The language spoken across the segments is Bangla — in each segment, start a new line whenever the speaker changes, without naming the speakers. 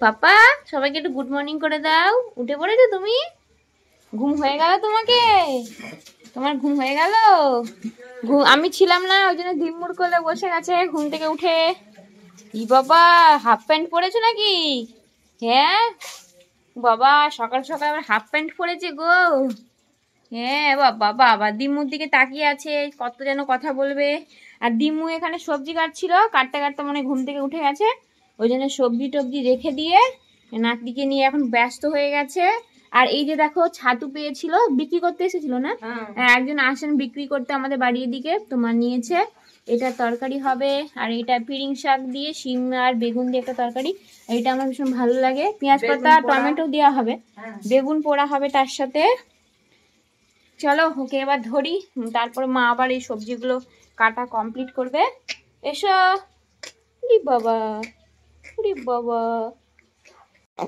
পাপা সবাইকে একটু গুড মর্নিং করে দাও। উঠে পড়েছো তুমি? ঘুম হয়ে গেল তোমাকে? তোমার ঘুম হয়ে গেল? আমি ছিলাম না, ওই জন্য দিম্মুর কোলে বসে গেছে ঘুম থেকে উঠে। ই বাবা, হাফ প্যান্ট পরেছো নাকি? হ্যাঁ বাবা, সকাল সকাল আবার হাফ প্যান্ট পরেছে গো। হ্যাঁ বাবা বাবা, দিম্মুর দিকে তাকিয়ে আছে, কত যেন কথা বলবে। আর দিম্মু এখানে সবজি কাটছিল, কাটতে কাটতে মনে ঘুম থেকে উঠে গেছে, ওই জন্য সবজি টবজি রেখে দিয়ে নাতিকে নিয়ে এখন ব্যস্ত হয়ে গেছে। আর এই যে দেখো, ছাতু পেয়েছিল, বিক্রি করতে এসেছিল না, একজন আসেন বিক্রি করতে আমাদের বাড়ির দিকে, তোমার নিয়েছে। এটা তরকারি হবে, আর এটা পিরিং শাক দিয়ে শিম আর বেগুন দিয়ে একটা তরকারি। এটা আমার ভীষণ ভালো লাগে, পেঁয়াজ পাতা টমেটো দেওয়া হবে, বেগুন পোড়া হবে তার সাথে। চলো ওকে এবার ধরি, তারপর মা আবার এই সবজিগুলো কাটা কমপ্লিট করবে। এসো। বাবা বাবা,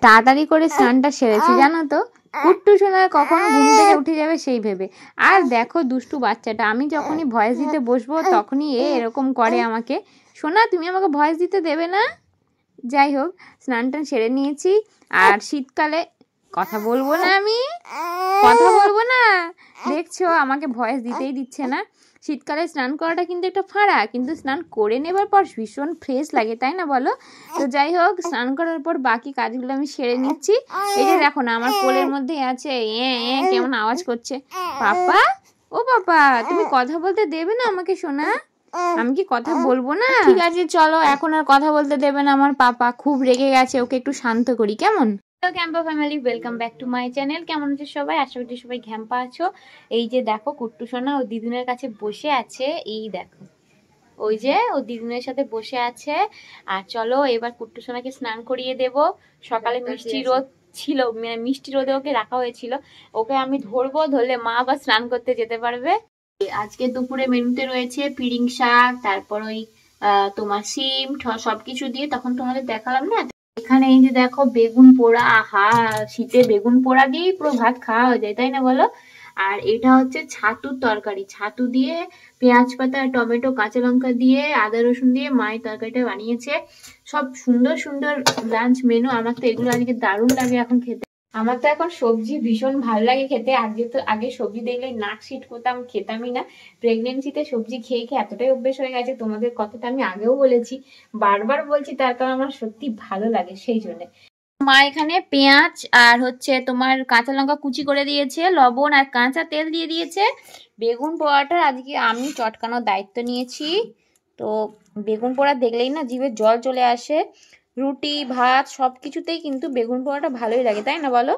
তাড়াতাড়ি করে স্নানটা সেরেছি জানো তো, কুট্টু সোনার কখন ঘুম থেকে উঠে যাবে সেই ভেবে। আর দেখো দুষ্টু বাচ্চাটা, আমি যখনই ভয়েস দিতে বসবো তখনই এরকম করে আমাকে। সোনা তুমি আমাকে ভয়েস দিতে দেবে না? যাই হোক, স্নান টান সেরে নিয়েছি। আর শীতকালে কথা বলবো না, আমি কথা বলবো না, দেখছো আমাকে ভয়েস দিতেই দিচ্ছে না। শীতকালে স্নান করাটা কিন্তু একটা ফাঁড়া, কিন্তু স্নান করে নেবার পর ভীষণ ফ্রেশ লাগে, তাই না বলো? তো যাই হোক, স্নান করার পর বাকি কাজগুলো আমি সেরে নিচ্ছি। এই যে দেখো না, আমার কোলের মধ্যে আছে, কেমন আওয়াজ করছে। পাপা, ও পাপা, তুমি কথা বলতে দেবে না আমাকে সোনা? আমি কি কথা বলবো না? ঠিক আছে চলো, এখন আর কথা বলতে দেবে না আমার পাপা, খুব রেগে গেছে, ওকে একটু শান্ত করি কেমন? Campa family, welcome back to my channel. কেমন আছো সবাই? আশা করি সবাই ঘ্যাম্পা আছো। এই যে দেখো, কুট্টু সোনা ও দিদুনের কাছে বসে আছে, এই দেখো ওই যে ও দিদুনের সাথে বসে আছে। আর চলো এবার কুট্টু সোনাকে স্নান করিয়ে দেব। সকালে মিষ্টি রোদ ছিল, মানে মিষ্টি রোদে ওকে রাখা হয়েছিল, ওকে আমি ধরবো, ধরলে মা আবার স্নান করতে যেতে পারবে। আজকে দুপুরে মেনুতে রয়েছে পিরিং শাক, তারপর ওই তোমার সিম সবকিছু দিয়ে, তখন তোমাদের দেখালাম না। এখানে এই যে দেখো বেগুন পোড়া, আহা, শীতে বেগুন পোড়া দিয়েই পুরো ভাত খাওয়া হয়ে যায়, তাই না বলো? আর এটা হচ্ছে ছাতুর তরকারি, ছাতু দিয়ে পেঁয়াজ পাতা টমেটো কাঁচা লঙ্কা দিয়ে আদা রসুন দিয়ে মায়ের তরকারিটা বানিয়েছে। সব সুন্দর সুন্দর লাঞ্চ মেনু। আমার তো এগুলো আজকে দারুণ লাগে এখন খেতে। আমার তো এখন সবজি ভীষণ ভালো লাগে খেতে। আগে সবজি দেখলে নাক সিট করতাম, খেতামই না। প্রেগনেন্সিতে সবজি খেয়ে খেয়ে এতটাই অভ্যেস হয়ে গেছে, তোমাদের কথাটা আমি আগেও বলেছি, বারবার বলছি, তার কারণ আমার সত্যি ভালো লাগে সেই জন্য। মা এখানে পেঁয়াজ আর হচ্ছে তোমার কাঁচা লঙ্কা কুচি করে দিয়েছে, লবণ আর কাঁচা তেল দিয়ে দিয়েছে। বেগুন পোড়াটা আজকে আমি চটকানোর দায়িত্ব নিয়েছি। তো বেগুন পোড়া দেখলেই না জিভে জল চলে আসে। রুটি ভাত সবকিছুতেই কিন্তু বেগুন পোড়াটা ভালোই লাগে, তাই না বলো?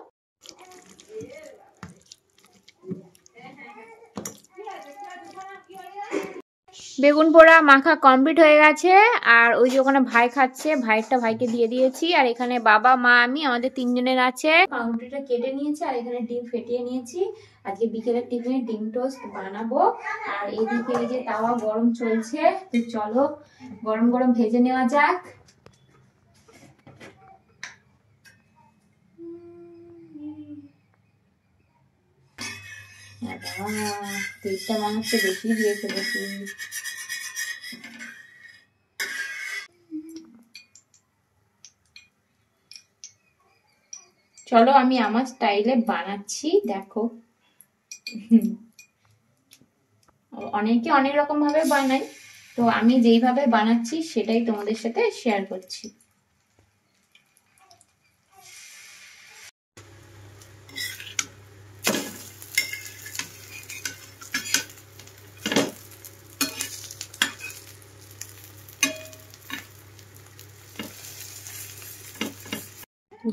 বেগুন পোড়া মাখা কমপ্লিট হয়ে গেছে। আর ওই যে ওখানে ভাই খাচ্ছে, ভাইকে দিয়ে দিয়েছি। আর এখানে বাবা মা আমি, আমাদের তিনজনের আছে। পাউরুটিটা কেটে নিয়েছি, আর এখানে ডিম ফেটিয়ে নিয়েছি। আজকে বিকেলের টিফিনে ডিম টোস্ট বানাবো। আর এদিকে এই যে তাওয়া গরম চলছে, তো চলো গরম গরম ভেজে নেওয়া যাক। তেলটা মনে হচ্ছে বেশি দিয়ে ফেলেছি। চলো আমি আমার স্টাইলে বানাচ্ছি, দেখো। অনেকে অনেক রকম ভাবে বানায়, তো আমি যেইভাবে বানাচ্ছি সেটাই তোমাদের সাথে শেয়ার করছি।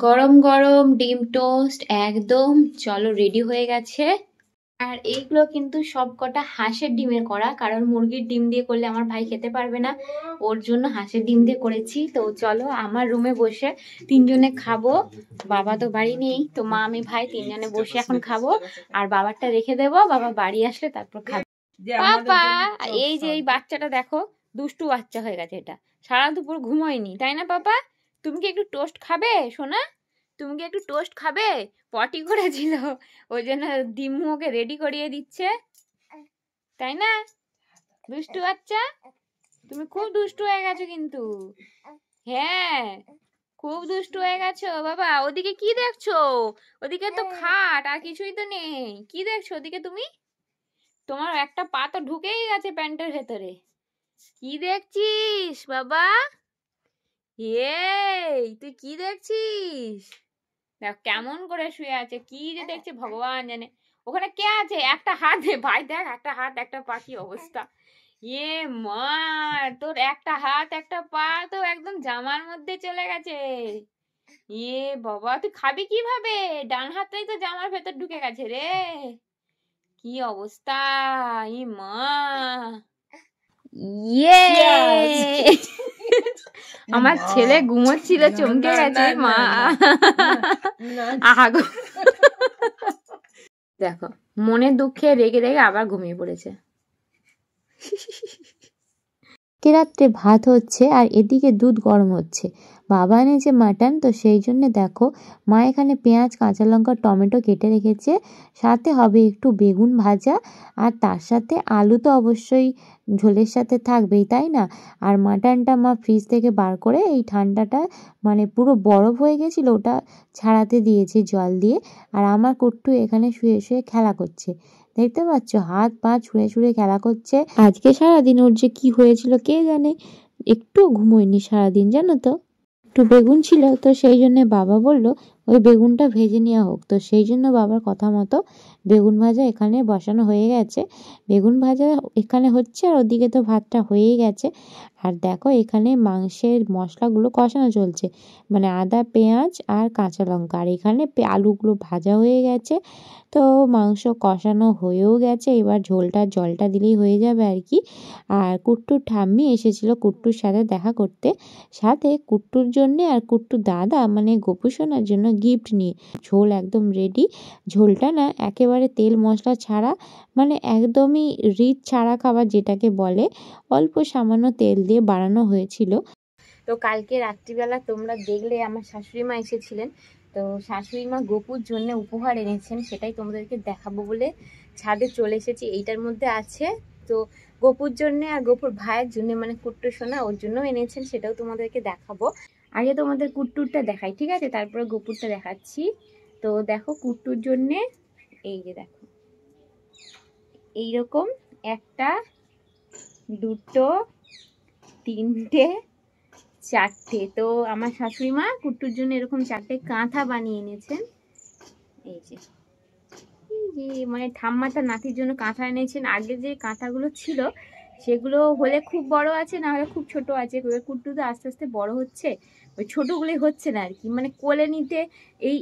গরম গরম ডিম টোস্ট একদম, চলো রেডি হয়ে গেছে। আর এইগুলো কিন্তু সব কটা হাঁসের ডিমের করা, কারণ মুরগির ডিম দিয়ে করলে আমার ভাই খেতে পারবে না, ওর জন্য হাঁসের ডিম দিয়ে করেছি। তো চলো আমার রুমে বসে তিনজনে খাবো, বাবা তো বাড়ি নেই, তো মা আমি ভাই তিনজনে বসে এখন খাবো। আর বাবারটা রেখে দেবো, বাবা বাড়ি আসলে তারপর খাবো। পাপা, এই যে এই বাচ্চাটা দেখো, দুষ্টু বাচ্চা হয়ে গেছে, এটা সারা দুপুর ঘুমোয়নি, তাই না পাপা? তুমি কি একটু টোস্ট খাবে সোনা? তুমি কি একটু টোস্ট খাবে? পটি করেছিল, ওই জন্য দিম্মু ওকে রেডি করিয়ে দিচ্ছে, তাই না? দুষ্টু বাচ্চা, তুমি খুব দুষ্টু হয়ে গেছো কিন্তু। হ্যাঁ, খুব দুষ্টু হয়ে গেছো বাবা। ওদিকে কি দেখছো? ওদিকে তো খাট, আর কিছুই তো নেই। কি দেখছো ওদিকে তুমি? তোমার একটা পা তো ঢুকেই গেছে প্যান্টের ভেতরে। কি দেখছিস বাবা? তুই কি দেখছিস? দেখ কেমন করে শুয়ে আছে, কি যে দেখছে ভগবান জানে। ওখানে কে আছে? একটা হাত দে ভাই, দেখ একটা হাত একটা পা কি অবস্থা। মা, তোর একটা হাত একটা পা তো একদম জামার মধ্যে চলে গেছে। বাবা, তুই খাবি কিভাবে? ডান হাতটাই তো জামার ভেতর ঢুকে গেছে রে। কি অবস্থা। মা, আমার ছেলে ঘুমোচ্ছিল, চমকে গেছে মা। আহা গো। দেখো মনের দুঃখে রেগে রেগে আবার ঘুমিয়ে পড়েছে।
রাত্রে ভাত হচ্ছে আর এদিকে দুধ গরম হচ্ছে। বাবা এনেছে মাটন, তো সেই জন্য দেখো মা এখানে পেঁয়াজ, কাঁচা লঙ্কা, টমেটো কেটে রেখেছে। সাথে হবে একটু বেগুন ভাজা, আর তার সাথে আলু তো অবশ্যই ঝোলের সাথে থাকবেই, তাই না? আর মাটনটা মা ফ্রিজ থেকে বার করে এই ঠান্ডাটা মানে পুরো বরফ হয়ে গেছিলো, ওটা ছাড়াতে দিয়েছে জল দিয়ে। আর আমার কুট্টু এখানে শুয়ে শুয়ে খেলা করছে, দেখতে পাচ্ছ? হাত পা ছুঁড়ে ছুঁড়ে খেলা করছে। আজকে সারাদিন ওর যে কি হয়েছিল কে জানে, একটু ঘুমোয়নি সারাদিন, জানো তো। একটু বেগুন ছিল, তো সেই জন্য বাবা বলল ওই বেগুনটা ভেজে নেওয়া হোক। তো সেই জন্য বাবার কথা মতো বেগুন ভাজা এখানে বসানো হয়ে গেছে। বেগুন ভাজা এখানে হচ্ছে, আর ওদিকে তো ভাতটা হয়েই গেছে। আর দেখো এখানে মাংসের মশলাগুলো কষানো চলছে, মানে আদা, পেঁয়াজ আর কাঁচা লঙ্কা। আর এখানে আলুগুলো ভাজা হয়ে গেছে, তো মাংস কষানো হয়েও গেছে। এবার জলটা দিলেই হয়ে যাবে আর কি। আর কুট্টুর ঠাম্মি এসেছিল কুট্টুর সাথে দেখা করতে, সাথে কুট্টুর জন্যে আর কুট্টুর দাদা মানে গোপু সোনার জন্য গিফট নিয়ে। ঝোল একদম রেডি। ঝোলটা না একেবারে তেল মশলা ছাড়া, মানে একদমই রিচ ছাড়া খাবার যেটাকে বলে, অল্প সামান্য তেল দিয়ে বানানো হয়েছিল।
তো কালকে রাত্রিবেলা তোমরা দেখলে আমার শাশুড়ি মা এসেছিলেন। তো শাশুড়ি মা গোপুর জন্য উপহার এনেছেন, সেটাই তোমাদেরকে দেখাবো বলে ছাদে চলে এসেছি। এইটার মধ্যে আছে, তো গোপুর জন্য আর গোপুর ভাইয়ের জন্য মানে কুট্টু সোনা ওর জন্য এনেছেন, সেটাও তোমাদেরকে দেখাবো। আগে তোমাদের কুট্টুরটা দেখাই, ঠিক আছে? তারপরে গোপুরটা দেখাচ্ছি। তো দেখো কুট্টুর জন্যে এই যে দেখো এইরকম একটা, দুটো, তিনটে, চারটে। তো আমার শাশুড়ি মা কুট্টুর জন্য এরকম চারটে কাঁথা বানিয়ে এনেছেন। এই যে মানে ঠাম্মাটা নাতির জন্য কাঁথা এনেছেন। আগে যে কাঁথাগুলো ছিল সেগুলো হলে খুব বড় আছে, না হলে খুব ছোট আছে। কুট্টু তো আস্তে আস্তে বড় হচ্ছে, ওই ছোটগুলোই হচ্ছে না আর কি, মানে কোলে নিতে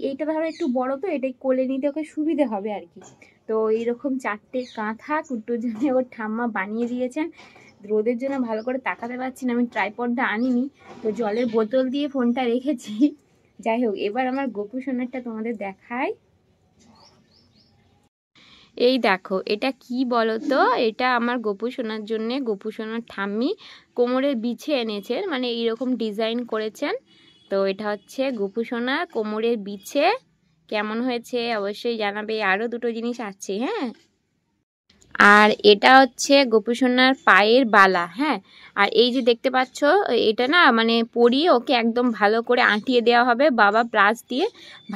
এইটা ধরো একটু বড়, তো এটাই কোলে নিতে ওকে সুবিধে হবে আর কি। তো এইরকম চারটে কাঁথা কুট্টুর জন্য ওর ঠাম্মা বানিয়ে দিয়েছেন। রোদের জন্য ভালো করে তাকাতে পারছি না, আমি ট্রাইপডটা আনিনি, তো জলের বোতল দিয়ে ফোনটা রেখেছি। যাই হোক, এবার আমার গোপু সোনারটা তোমাদের দেখাই। এই দেখো এটা কি বলো তো, এটা আমার গোপু সোনার জন্য গোপু সোনার ঠাম্মি কোমরের বিছে এনেছেন, মানে এইরকম ডিজাইন করেছেন। তো এটা হচ্ছে গোপু সোনার কোমরের বিছে। কেমন হয়েছে অবশ্যই জানাবে। আরও দুটো জিনিস আছে, হ্যাঁ। আর এটা হচ্ছে গোপু সোনার পায়ের বালা, হ্যাঁ। আর এই যে দেখতে পাচ্ছ, এটা না মানে পরিয়ে ওকে একদম ভালো করে আঁটিয়ে দেওয়া হবে, বাবা ব্রাশ দিয়ে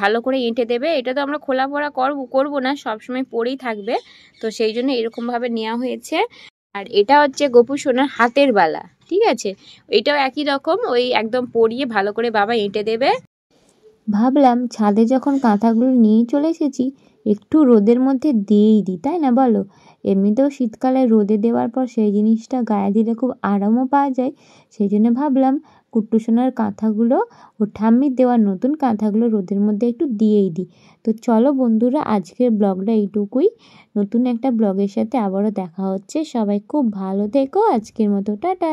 ভালো করে এঁটে দেবে। এটা তো আমরা খোলা পড়া করবো না, সবসময় পরেই থাকবে, তো সেই জন্য এরকমভাবে নেওয়া হয়েছে। আর এটা হচ্ছে গোপু সোনার হাতের বালা, ঠিক আছে? এটাও একই রকম, ওই একদম পরিয়ে ভালো করে বাবা এঁটে দেবে।
ভাবলাম ছাদে যখন কাঁথাগুলো নিয়ে চলে এসেছি, একটু রোদের মধ্যে দিয়েই দিই, তাই না বলো? এমনিতেও শীতকালে রোদে দেওয়ার পর সেই জিনিসটা গায়ে দিলে খুব আরামও পাওয়া যায়। সেই জন্য ভাবলাম কুট্টু সোনার কাঁথাগুলো, ও ঠাম্মির দেওয়ার নতুন কাঁথাগুলো রোদের মধ্যে একটু দিয়েই দিই। তো চলো বন্ধুরা, আজকের ব্লগটা এইটুকুই। নতুন একটা ব্লগের সাথে আবারও দেখা হচ্ছে। সবাই খুব ভালো থেকো। আজকের মতো টাটা।